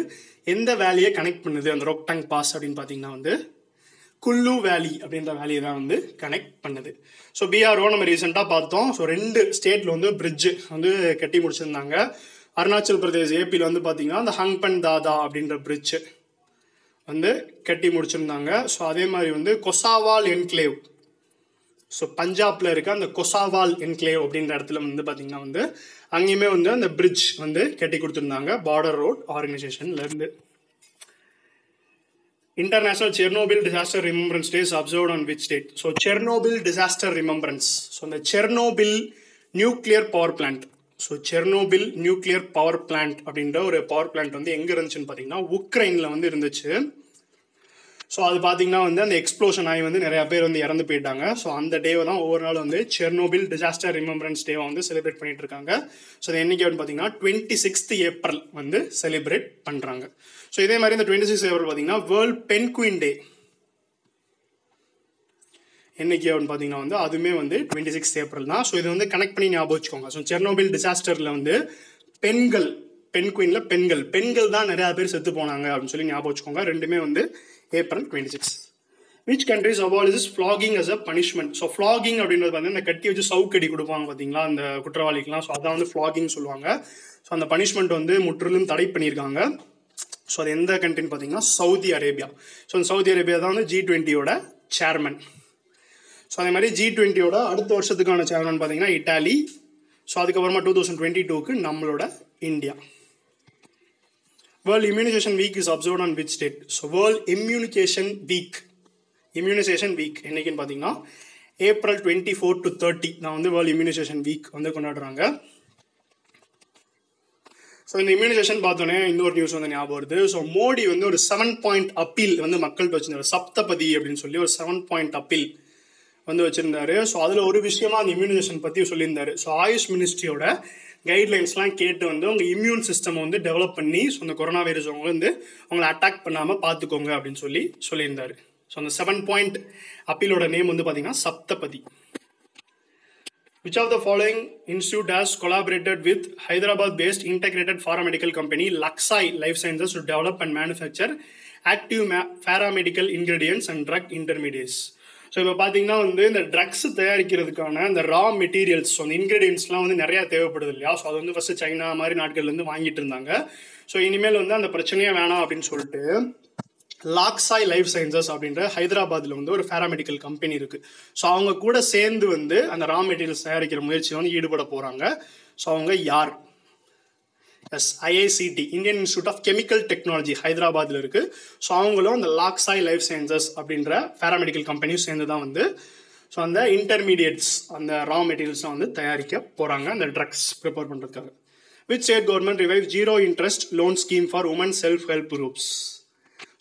எந்த வேல்யூயை கனெக்ட் பண்ணுது அந்த ரோக்டாங் பாஸ் அப்படின்னு பார்த்தீங்கன்னா வந்து குல்லு வேலி அப்படின்ற வேலியை தான் வந்து கனெக்ட் பண்ணுது. ஸோ BRO நம்ம ரீசெண்டாக பார்த்தோம். ஸோ 2 ஸ்டேட்டில் வந்து பிரிட்ஜு வந்து கட்டி முடிச்சிருந்தாங்க. அருணாச்சல் பிரதேஷ் APயில் வந்து பார்த்தீங்கன்னா அந்த ஹங்பன் தாதா அப்படின்ற பிரிட்ஜு வந்து கட்டி முடிச்சிருந்தாங்க. ஸோ அதே மாதிரி வந்து கொசாவால் என்க்ளேவ், ஸோ பஞ்சாப்ல இருக்க அந்த கொசாவால் என்க்ளேவ் அப்படின்ற இடத்துல வந்து பார்த்தீங்கன்னா வந்து அங்கேயுமே வந்து அந்த பிரிட்ஜ் வந்து கட்டி கொடுத்துருந்தாங்க பார்டர் ரோட் ஆர்கனைசேஷன்லேருந்து. International Chernobyl Disaster Remembrance Day is observed on which date? So Chernobyl Disaster Remembrance. So the Chernobyl Nuclear Power Plant. So Chernobyl Nuclear Power Plant அப்படின்ற ஒரு பவர் பிளான்ட் வந்து எங்கே இருந்துச்சுன்னு பார்த்தீங்கன்னா உக்ரைனில் வந்து இருந்துச்சு. ஸோ அது பார்த்தீங்கன்னா வந்து அந்த எக்ஸ்ப்ளோஷன் ஆகி வந்து நிறையா பேர் வந்து இறந்து போயிட்டாங்க. ஸோ அந்த டேவை தான் ஒவ்வொரு நாள் வந்து செர்னோபில் டிசாஸ்டர் ரிமெம்பரன்ஸ் டேவை வந்து செலிப்ரேட் பண்ணிட்டு இருக்காங்க. ஸோ அது என்னைக்கு பார்த்தீங்கன்னா 26th ஏப்ரல் வந்து செலிப்ரேட் பண்ணுறாங்க. ஸோ இதே மாதிரி இந்த 26th ஏப்ரல் பார்த்தீங்கன்னா வேர்ல்ட் பென்குயின் டே என்னைக்கு அப்படின்னு பார்த்தீங்கன்னா வந்து அதுவுமே வந்து 26th ஏப்ரல் தான். ஸோ இது வந்து கனெக்ட் பண்ணி ஞாபகம் வச்சுக்கோங்க. ஸோ செர்னோபில் டிசாஸ்டரில் வந்து பென்குயினில் பெண்கள் தான் நிறையா பேர் செத்து போனாங்க அப்படின்னு சொல்லி ஞாபகம் வச்சுக்கோங்க. ரெண்டுமே வந்து April 26. Which countries abolishes flogging as a punishment. So flogging அப்படின்றது பார்த்தீங்கன்னா இந்த கட்டி வச்சு சவுக்கடி கொடுப்பாங்க பார்த்தீங்களா அந்த குற்றவாளிக்கெலாம். ஸோ அதான் வந்து ஃப்ளாகிங் சொல்லுவாங்க. ஸோ அந்த பனிஷ்மெண்ட் வந்து முற்றிலும் தடை பண்ணியிருக்காங்க. ஸோ அது எந்த கண்ட்ரின்னு பார்த்தீங்கன்னா சவுதி அரேபியா. ஸோ அந்த சவுதி அரேபியா தான் வந்து G20யோட சேர்மன். ஸோ அதே மாதிரி G20யோட அடுத்த வருஷத்துக்கான சேர்மன் பார்த்தீங்கன்னா இட்டாலி. ஸோ அதுக்கப்புறமா 2022க்கு நம்மளோட India. World immunisation week is observed on which date? So world immunisation week என்னைக்குன்னு பார்த்தீங்கன்னா April 24 to 30 நான் வந்து வேர்ல்டு இம்யூனைசேஷன் வீக் வந்து கொண்டாடுறாங்க. ஸோ இந்த இம்யூனைசேஷன் பார்த்தோன்னே இன்னொரு நியூஸ் வந்து ஞாபகம் வருது. ஸோ மோடி வந்து ஒரு 7 point அப்பீல் வந்து மக்கள்கிட்ட வச்சிருந்தாரு. சப்தபதி அப்படின்னு சொல்லி ஒரு 7 point அப்பீல் வந்து வச்சிருந்தாரு. ஸோ அதில் ஒரு விஷயமா அந்த இம்யூனைசேஷன் பற்றி சொல்லியிருந்தாரு. ஸோ ஆயுஷ் மினிஸ்ட்ரியோட கைட்லைன்ஸ்லாம் கேட்டு வந்து உங்கள் இம்யூன் சிஸ்டம் வந்து டெவலப் பண்ணி ஸோ அந்த கொரோனா வைரஸ் அவங்க வந்து அவங்களை அட்டாக் பண்ணாமல் பார்த்துக்கோங்க அப்படின்னு சொல்லியிருந்தாரு. ஸோ அந்த 7 point அப்பீலோட நேம் வந்து பார்த்தீங்கன்னா saptapadi. Which of the following institute has collaborated with Hyderabad-based integrated paramedical company Laxai Life Sciences to develop and manufacture active paramedical ingredients and drug intermediates? So இப்போ பார்த்தீங்கன்னா வந்து இந்த ட்ரக்ஸ் தயாரிக்கிறதுக்கான இந்த ரா மெட்டீரியல்ஸ் ஸோ அந்த இன்க்ரீடியன்ஸ்லாம் வந்து நிறையா தேவைப்படுது இல்லையா? ஸோ அது வந்து ஃபஸ்ட்டு சைனா மாதிரி நாட்கள்லேருந்து வாங்கிட்டு இருந்தாங்க. ஸோ இனிமேல் வந்து அந்த பிரச்சனையே வேணாம் அப்படின்னு சொல்லிட்டு லாக்ஸாய் லைஃப் சயின்சஸ் அப்படின்ற ஹைதராபாத்தில் வந்து ஒரு பேராமெடிக்கல் கம்பெனி இருக்குது. ஸோ அவங்க கூட சேர்ந்து வந்து அந்த ரா மெட்டீரியல்ஸ் தயாரிக்கிற முயற்சியில் வந்து ஈடுபட போகிறாங்க. ஸோ அவங்க யார்? IICT Indian institute of chemical technology ஹைதராபாத்தில் இருக்குது. ஸோ அவங்களும் அந்த லாக்ஸாய் லைஃப் சயின்சஸ் அப்படின்ற பேராமெடிக்கல் கம்பெனியும் சேர்ந்து தான் வந்து ஸோ அந்த இன்டர்மீடியட்ஸ் அந்த ரா மெட்டீரியல்ஸ்லாம் வந்து தயாரிக்க போகிறாங்க அந்த ட்ரக்ஸ் ப்ரிப்பேர் பண்ணுறதுக்காக. Which state government revive zero interest loan scheme for women self help groups?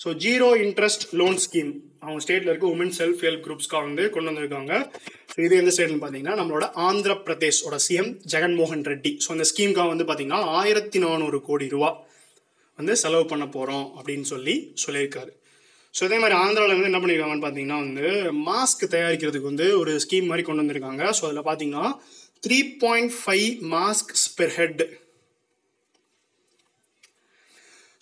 So zero interest loan scheme அவங்க ஸ்டேட்டில் இருக்க உமன் செல்ஃப் ஹெல்ப் குரூப்ஸ்க்காக வந்து கொண்டு வந்திருக்காங்க. ஸோ இது எந்த ஸ்டேட்னு பார்த்தீங்கன்னா நம்மளோட ஆந்திர பிரதேஷோட CM ஜெகன்மோகன் ரெட்டி. ஸோ அந்த ஸ்கீம்க்காக வந்து பார்த்தீங்கன்னா 1400 கோடி ரூபா வந்து செலவு பண்ண போகிறோம் அப்படின்னு சொல்லியிருக்காரு. ஸோ இதே மாதிரி ஆந்திராவில் வந்து என்ன பண்ணியிருக்காங்கன்னு பார்த்தீங்கன்னா வந்து மாஸ்க் தயாரிக்கிறதுக்கு வந்து ஒரு ஸ்கீம் மாதிரி கொண்டு வந்திருக்காங்க. ஸோ அதில் பார்த்தீங்கன்னா 3.5 மாஸ்க்ஸ் பெர் ஹெட்.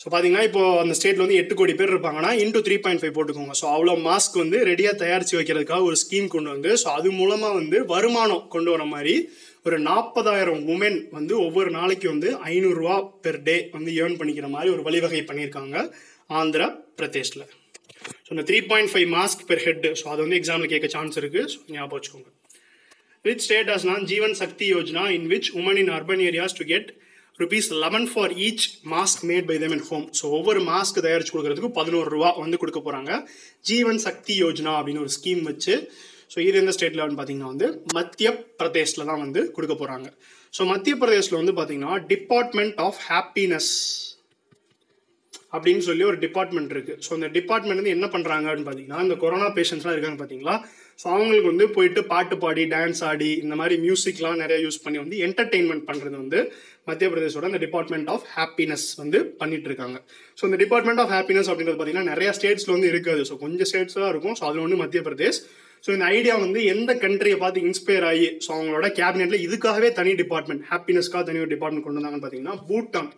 ஸோ பார்த்தீங்கன்னா இப்போ அந்த ஸ்டேட்டில் வந்து 8 கோடி பேர் இருப்பாங்கன்னா இன்டூ 3.5 போட்டுக்கோங்க. ஸோ அவ்வளோ மாஸ்க் வந்து ரெடியாக தயாரித்து வைக்கிறதுக்காக ஒரு ஸ்கீம் கொண்டு வந்து ஸோ அது மூலமாக வந்து வருமானம் கொண்டு வர மாதிரி ஒரு 40,000 உமன் வந்து ஒவ்வொரு நாளைக்கு வந்து 500 ரூபா பெர் டே வந்து ஏர்ன் பண்ணிக்கிற மாதிரி ஒரு வழிவகை பண்ணியிருக்காங்க ஆந்திர பிரதேஷில். ஸோ இந்த 3.5 மாஸ்க் பெர் ஹெட் ஸோ அது வந்து எக்ஸாமில் கேட்க சான்ஸ் இருக்குது. ஸோ ஞாபகம் வச்சுக்கோங்க. விச் ஸ்டேட் ஹஸ் நான் Jeevan Shakti Yojana in which women in urban areas to get ₹11 for each mask made by them at home. ஸோ ஒவ்வொரு மாஸ்க் தயாரிச்சு கொடுக்கறதுக்கு 11 ரூபா வந்து கொடுக்க போகிறாங்க. ஜீவன் சக்தி யோஜனா அப்படின்னு ஒரு ஸ்கீம் வச்சு. ஸோ இது எந்த ஸ்டேட்டில் பார்த்தீங்கன்னா வந்து மத்திய பிரதேஷில் தான் வந்து கொடுக்க போகிறாங்க. ஸோ மத்திய பிரதேஷில் வந்து பார்த்தீங்கன்னா டிபார்ட்மெண்ட் ஆஃப் ஹாப்பினஸ் அப்படின்னு சொல்லி ஒரு டிபார்ட்மெண்ட் இருக்குது. ஸோ அந்த டிபார்ட்மெண்ட் வந்து என்ன பண்ணுறாங்க அப்படின்னு பார்த்தீங்கன்னா இந்த கொரோனா பேஷண்ட்ஸ்லாம் இருக்காங்க பார்த்தீங்களா? ஸோ அவங்களுக்கு வந்து போயிட்டு பாட்டு பாடி டான்ஸ் ஆடி இந்த மாதிரி மியூசிக்லாம் நிறைய யூஸ் பண்ணி வந்து என்டர்டெயின்மெண்ட் பண்ணுறது வந்து மத்திய பிரதேஷோட இந்த டிபார்ட்மெண்ட் ஆஃப் ஹாப்பினஸ் வந்து பண்ணிட்டு இருக்காங்க. ஸோ இந்த டிபார்ட்மெண்ட் ஆஃப் ஹாப்பினஸ் அப்படின்றது பார்த்தீங்கன்னா நிறைய ஸ்டேட்ஸில் வந்து இருக்காது. ஸோ கொஞ்சம் ஸ்டேட்ஸ் தான் இருக்கும். ஸோ அதில் வந்து மத்திய பிரதேஷ். ஸோ இந்த ஐடியா வந்து எந்த கண்ட்ரியை பார்த்து இன்ஸ்பயர் ஆகி ஸோ அவங்களோட கேபினெட்ல இதுக்காகவே தனி டிபார்ட்மெண்ட் ஹாப்பினஸ்க்காக தனி ஒரு டிபார்ட்மெண்ட் கொண்டு வந்தாங்கன்னு பார்த்தீங்கன்னா பூட்டான்.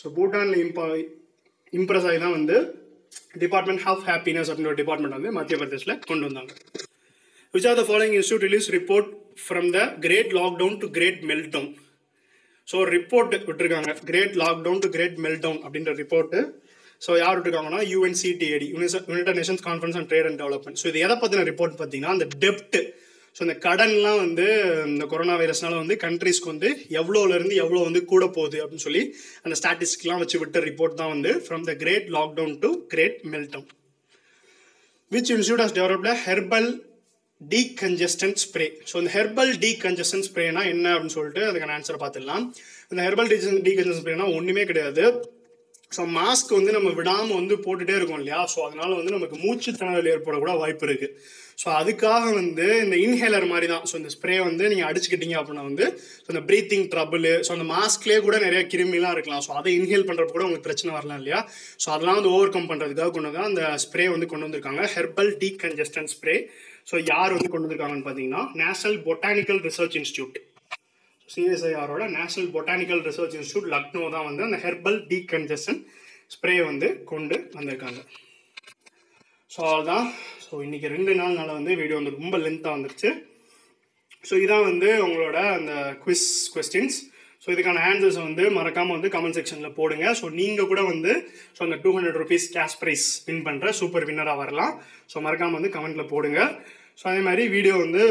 ஸோ பூட்டானில் இம்ப்ரெஸ் ஆகி தான் வந்து டிபார்ட்மெண்ட் ஆஃப் ஹாப்பினஸ் அப்படின்ற ஒரு டிபார்ட்மெண்ட் வந்து மத்திய பிரதேஷில் கொண்டு வந்தாங்க. Which are the following institute released report from the great lockdown to great meltdown? So report விட்டுருக்காங்க great lockdown to great meltdown அப்படின்ற ரிப்போர்ட்டு. ஸோ யார் விட்டுருக்காங்கன்னா UNCTAD United Nations conference and trade and development. So இது எதை பற்றின report பார்த்தீங்கன்னா அந்த டெப்ட் so இந்த கடன்லாம் வந்து இந்த கொரோனா வைரஸ்னால வந்து கண்ட்ரீஸ்க்கு வந்து எவ்வளோலேருந்து எவ்வளோ வந்து கூட போகுது அப்படின்னு சொல்லி அந்த ஸ்டாட்டிஸ்டிக்லாம் வச்சு விட்ட ரிப்போர்ட் தான் வந்து from the great lockdown to great meltdown. Which institute has developed herbal decongestant spray. So இந்த ஹெர்பல் டீகன்ஜஸ்டன்ட் ஸ்ப்ரேனா என்ன அப்படின்னு சொல்லிட்டு அதுக்கான ஆன்சரை பார்த்துடலாம். இந்த ஹெர்பல் டீகன்ஜஸ்டன்ட் ஸ்ப்ரேனா ஒன்றுமே கிடையாது. ஸோ மாஸ்க் வந்து நம்ம விடாமல் வந்து போட்டுகிட்டே இருக்கோம் இல்லையா? ஸோ அதனால வந்து நமக்கு மூச்சு திணறல் ஏற்படக்கூட வாய்ப்பு இருக்குது. ஸோ அதுக்காக வந்து இந்த இன்ஹேலர் மாதிரி தான். ஸோ இந்த ஸ்ப்ரே வந்து நீங்கள் அடிச்சுக்கிட்டீங்க அப்படின்னா வந்து ஸோ இந்த ப்ரீத்திங் ட்ரபிள் ஸோ அந்த மாஸ்க்லேயே கூட நிறைய கிருமிலாம் இருக்கலாம். ஸோ அதை இன்ஹேல் பண்ணுறப்ப கூட உங்களுக்கு பிரச்சனை வரலாம் இல்லையா? ஸோ அதெல்லாம் வந்து ஓவர் கம் பண்ணுறதுக்காக கொண்டு வந்து அந்த ஸ்ப்ரே வந்து கொண்டு வந்திருக்காங்க ஹெர்பல் டீகன்ஜஸ்டன்ட் ஸ்ப்ரே. ஸோ யார் வந்து கொண்டு வந்திருக்காங்கன்னு பார்த்தீங்கன்னா நேஷனல் பொட்டானிக்கல் ரிசர்ச் இன்ஸ்டியூட். CSIRோட national botanical research institute Lucknow தான் வந்து அந்த ஹெர்பல் டீகன்ஜஸ்டன் ஸ்ப்ரே வந்து கொண்டு வந்திருக்காங்க. ஸோ அதுதான். ஸோ ஸோ இன்றைக்கி 2 நாள்னால வந்து வீடியோ வந்து ரொம்ப லென்த்தாக வந்துருச்சு. ஸோ இதான் வந்து உங்களோட அந்த குவிஸ் கொஸ்டின்ஸ். ஸோ இதுக்கான ஆன்சர்ஸை வந்து மறக்காமல் வந்து கமெண்ட் செக்ஷனில் போடுங்க. ஸோ நீங்கள் கூட வந்து ஸோ அந்த 200 rupees கேஷ் ப்ரைஸ் வின் பண்ணுற சூப்பர் வின்னராக வரலாம். ஸோ மறக்காமல் வந்து கமெண்ட்டில் போடுங்க. ஸோ அதே மாதிரி வீடியோ வந்து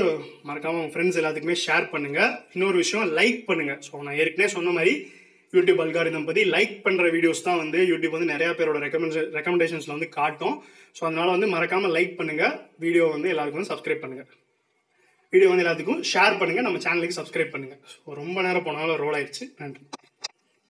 மறக்காமல் உங்கள் ஃப்ரெண்ட்ஸ் எல்லாத்துக்குமே ஷேர் பண்ணுங்கள். இன்னொரு விஷயம், லைக் பண்ணுங்கள். ஸோ நான் ஏற்கனவே சொன்ன மாதிரி யூடியூப் அல்காரிதம் பற்றி லைக் பண்ணுற வீடியோஸ் தான் வந்து யூடியூப் வந்து நிறையா பேரோட ரெக்கமெண்டேஷன்ஸில் வந்து காட்டும். ஸோ அதனால் வந்து மறக்காமல் லைக் பண்ணுங்கள். வீடியோ வந்து எல்லாருக்கும் வந்து சப்ஸ்கிரைப் பண்ணுங்கள். வீடியோ வந்து எல்லாத்துக்கும் ஷேர் பண்ணுங்கள். நம்ம சேனலுக்கு சப்ஸ்கிரைப் பண்ணுங்கள். ஸோ ரொம்ப நேரம் போனாலும் ரோல் ஆயிடுச்சு. நன்றி.